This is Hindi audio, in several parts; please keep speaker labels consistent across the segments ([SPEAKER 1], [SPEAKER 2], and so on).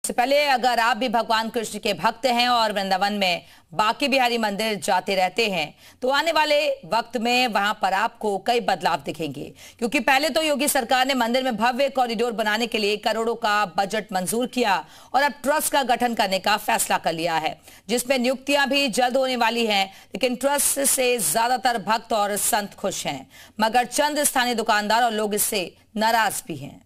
[SPEAKER 1] इससे पहले अगर आप भी भगवान कृष्ण के भक्त हैं और वृंदावन में बांके बिहारी मंदिर जाते रहते हैं तो आने वाले वक्त में वहां पर आपको कई बदलाव दिखेंगे, क्योंकि पहले तो योगी सरकार ने मंदिर में भव्य कॉरिडोर बनाने के लिए करोड़ों का बजट मंजूर किया और अब ट्रस्ट का गठन करने का फैसला कर लिया है, जिसमें नियुक्तियां भी जल्द होने वाली हैं। लेकिन ट्रस्ट से ज्यादातर भक्त और संत खुश हैं, मगर चंद स्थानीय दुकानदार और लोग इससे नाराज भी हैं।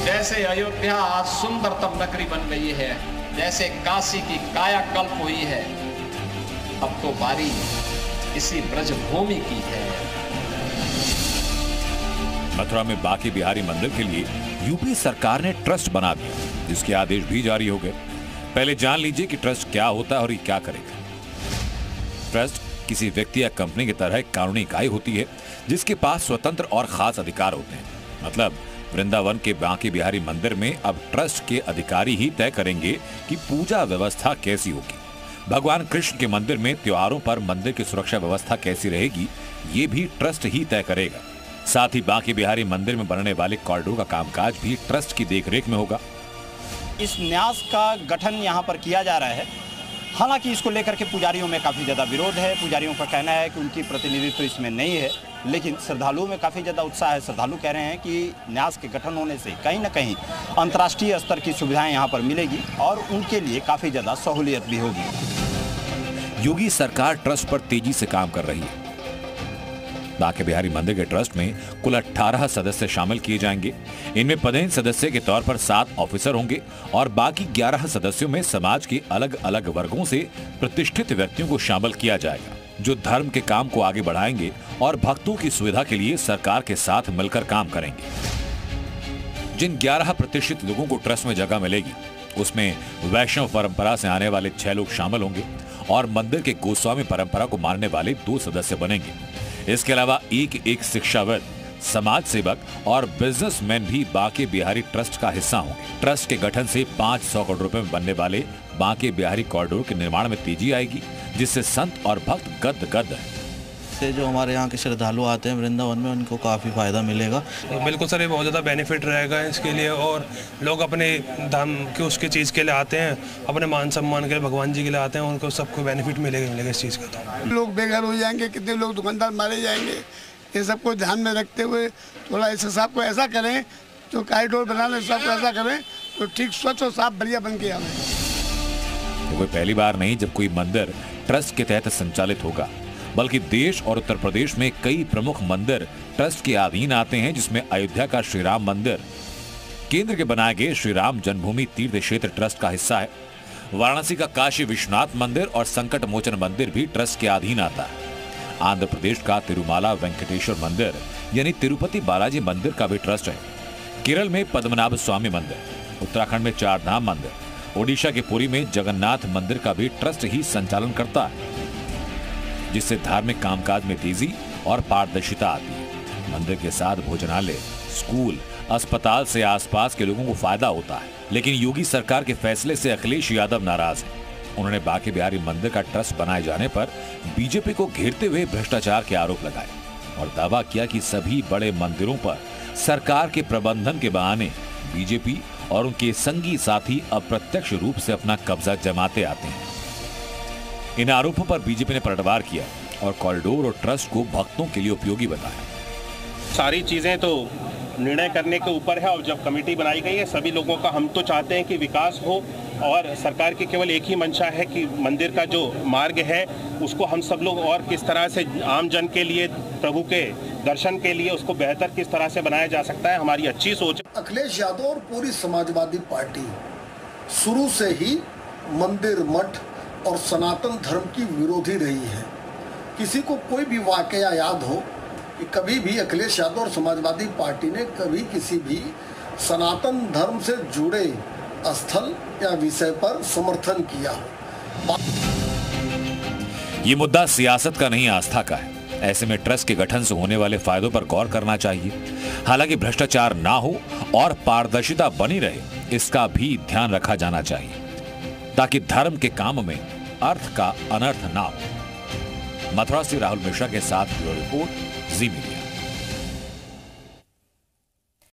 [SPEAKER 2] जैसे अयोध्या आज सुंदरतम नगरी बन गई है, जैसे काशी की कायाकल्प हुई है, अब तो बारी इसी ब्रजभूमि की है।
[SPEAKER 3] मथुरा में बांके बिहारी मंदिर के लिए यूपी सरकार ने ट्रस्ट बना दिया, जिसके आदेश भी जारी हो गए। पहले जान लीजिए कि ट्रस्ट क्या होता है और ये क्या करेगा। ट्रस्ट किसी व्यक्ति या कंपनी की तरह एक कानूनी इकाई होती है जिसके पास स्वतंत्र और खास अधिकार होते हैं। मतलब वृंदावन के बांके बिहारी मंदिर में अब ट्रस्ट के अधिकारी ही तय करेंगे कि पूजा व्यवस्था कैसी होगी। भगवान कृष्ण के मंदिर में त्योहारों पर मंदिर की सुरक्षा व्यवस्था कैसी रहेगी, ये भी ट्रस्ट ही तय करेगा। साथ ही बांके बिहारी मंदिर में बनने वाले कॉरिडोर का कामकाज भी ट्रस्ट की देखरेख में होगा।
[SPEAKER 4] इस न्यास का गठन यहाँ पर किया जा रहा है। हालांकि इसको लेकर के पुजारियों में काफ़ी ज़्यादा विरोध है। पुजारियों का कहना है कि उनकी प्रतिनिधित्व तो इसमें नहीं है, लेकिन श्रद्धालुओं में काफ़ी ज़्यादा उत्साह है। श्रद्धालु कह रहे हैं कि न्यास के गठन होने से कहीं ना कहीं अंतर्राष्ट्रीय स्तर की सुविधाएं यहाँ पर मिलेगी और उनके लिए काफ़ी ज़्यादा सहूलियत भी होगी।
[SPEAKER 3] योगी सरकार ट्रस्ट पर तेजी से काम कर रही है। बांके बिहारी मंदिर के ट्रस्ट में कुल 18 सदस्य शामिल किए जाएंगे। इनमें पदेन सदस्य के तौर पर 7 ऑफिसर होंगे और बाकी 11 सदस्यों में समाज के अलग अलग वर्गों से प्रतिष्ठित व्यक्तियों को शामिल किया जाएगा, जो धर्म के काम को आगे बढ़ाएंगे और भक्तों की सुविधा के लिए सरकार के साथ मिलकर काम करेंगे। जिन 11 प्रतिष्ठित लोगों को ट्रस्ट में जगह मिलेगी, उसमें वैष्णव परंपरा से आने वाले 6 लोग शामिल होंगे और मंदिर के गोस्वामी परंपरा को मानने वाले 2 सदस्य बनेंगे। इसके अलावा एक शिक्षाविद, समाज सेवक और बिजनेसमैन भी बांके बिहारी ट्रस्ट का हिस्सा होंगे। ट्रस्ट के गठन से 500 करोड़ रुपए में बनने वाले बांके बिहारी कॉरिडोर के निर्माण में तेजी आएगी, जिससे संत और भक्त गद हैं।
[SPEAKER 5] से जो हमारे यहाँ के श्रद्धालु आते हैं वृंदावन में, उनको काफ़ी फायदा मिलेगा।
[SPEAKER 6] बिल्कुल सर, ये बहुत ज़्यादा बेनिफिट रहेगा इसके लिए, और लोग अपने धाम के उसके चीज़ के लिए आते हैं, अपने मान सम्मान के लिए भगवान जी के लिए आते हैं, उनको सबको बेनिफिट मिलेगा इस चीज़ का। तो
[SPEAKER 7] लोग बेघर हो जाएंगे, कितने लोग दुकानदार मारे जाएंगे, ये सबको ध्यान में रखते हुए थोड़ा इस हिसाब को ऐसा करें, जो कॉरिडोर बनाने सबको ऐसा करें तो ठीक स्वच्छ और साफ बढ़िया बन के आए।
[SPEAKER 3] कोई पहली बार नहीं जब कोई मंदिर ट्रस्ट के तहत संचालित होगा, बल्कि देश और उत्तर प्रदेश में कई प्रमुख मंदिर ट्रस्ट के अधीन आते हैं, जिसमें अयोध्या का श्री राम मंदिर केंद्र के बनाए गए श्री राम जन्मभूमि तीर्थ क्षेत्र ट्रस्ट का हिस्सा है। वाराणसी का काशी विश्वनाथ मंदिर और संकट मोचन मंदिर भी ट्रस्ट के अधीन आता है। आंध्र प्रदेश का तिरुमाला वेंकटेश्वर मंदिर यानी तिरुपति बालाजी मंदिर का भी ट्रस्ट है। केरल में पद्मनाभ स्वामी मंदिर, उत्तराखंड में 4 धाम मंदिर, ओडिशा के पुरी में जगन्नाथ मंदिर का भी ट्रस्ट ही संचालन करता है, जिससे धार्मिक कामकाज में तेजी और पारदर्शिता आती है। मंदिर के साथ भोजनालय, स्कूल, अस्पताल से आसपास के लोगों को फायदा होता है। लेकिन योगी सरकार के फैसले से अखिलेश यादव नाराज हैं। उन्होंने बांके बिहारी मंदिर का ट्रस्ट बनाए जाने पर बीजेपी को घेरते हुए भ्रष्टाचार के आरोप लगाए और दावा किया कि सभी बड़े मंदिरों पर सरकार के प्रबंधन के बहाने बीजेपी और उनके संगी साथी अप्रत्यक्ष रूप से अपना कब्जा जमाते आते हैं। इन आरोपों पर बीजेपी ने पलटवार किया और कॉरिडोर और ट्रस्ट को भक्तों के लिए उपयोगी बताया।
[SPEAKER 8] सारी चीजें तो निर्णय करने के ऊपर है, और जब कमेटी बनाई गई है सभी लोगों का, हम तो चाहते हैं कि विकास हो, और सरकार की केवल एक ही मंशा है कि मंदिर का जो मार्ग है उसको हम सब लोग और किस तरह से आम जन के लिए, प्रभु के दर्शन के लिए उसको बेहतर किस तरह से बनाया जा सकता है, हमारी अच्छी सोच।
[SPEAKER 9] अखिलेश यादव और पूरी समाजवादी पार्टी शुरू से ही मंदिर, मठ और सनातन धर्म की विरोधी रही है। किसी को कोई भी वाकया याद हो कि कभी भी अखिलेश यादव और समाजवादी पार्टी ने कभी किसी भी सनातन धर्म से जुड़े स्थल या विषय पर समर्थन किया हो?
[SPEAKER 3] ये मुद्दा सियासत का नहीं, आस्था का है। ऐसे में ट्रस्ट के गठन से होने वाले फायदों पर गौर करना चाहिए। हालांकि भ्रष्टाचार ना हो और पारदर्शिता बनी रहे, इसका भी ध्यान रखा जाना चाहिए, ताकि धर्म के काम में अर्थ का अनर्थ ना हो। मथुरा से राहुल मिश्रा के साथ ब्यूरो रिपोर्ट, जी मीडिया।